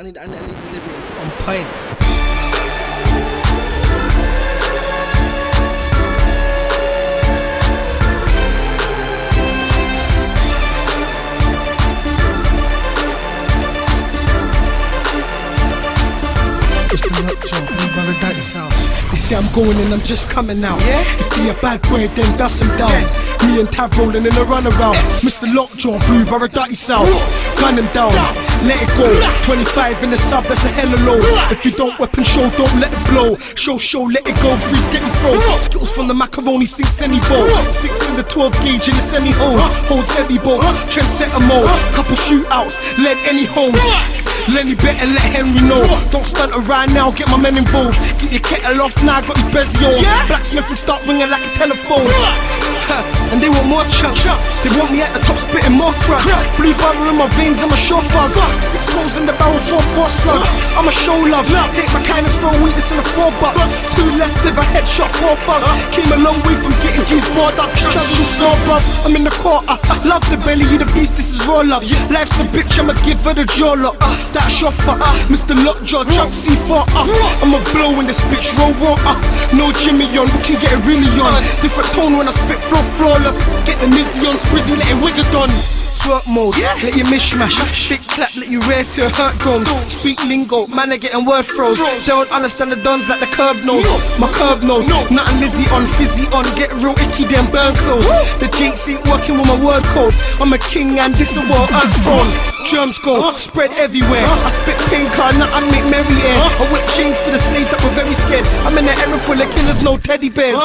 need delivery on point. It's the rap job, you brother daddy sound. They say I'm going in, I'm just coming out. Yeah? If he a bad boy, then dust him down. Yeah. Me and Tav rolling in a runaround. Mr. Lockjaw, blue brother daddy sound. Gun him down, let it go. 25 in the sub, that's a hella low. If you don't weapon show, don't let it blow. Show, let it go, freeze, get you froze. Skittles from the macaroni sinks any bowl. 6 in the 12 gauge in the semi-holes. Holds heavy bolts, trendsetter mode. Couple shootouts, led any homes. Lenny better let Henry know. Don't stunt around now, get my men involved. Get your kettle off now, got his bezzy on. Blacksmith will start ringing like a telephone. And they want more chunks. They want me at the top spitting more crap. Blue butter in my veins, I'm a sure fuzz. 6 holes in the barrel, 4 slugs. I'm a show love. Take my kindness for a weakness in the $4. 2 left if a headshot, 4 bugs. Came a long way from getting G's bored up. Trust you so, bruv. I'm in the quarter. Love the belly, you the beast, this is raw love. Life's a bitch, I'ma give her the jaw lock. That shoffer, Mr. Lockjaw, Chunkz C4 I'ma blow in this bitch, roll. No Jimmy on, we can get it really on. Different tone when I spit, flow flawless. Get the Nizzy on, Sprizzy, let it wiggle on. Twerk mode, let you mishmash. Stick clap, let you rear till your hurt goes. Speak lingo, man are getting word froze. They don't understand the dons like the curb nose. My curb nose, nothing Lizzy on, fizzy on. Get real icky, then burn clothes. The jinx ain't working with my word code. I'm a king and this a world earth Germs go, spread everywhere. I spit pink card, now I make merry air. I whip chains for the slaves that were very scared. I'm in the era full of killers, no teddy bears.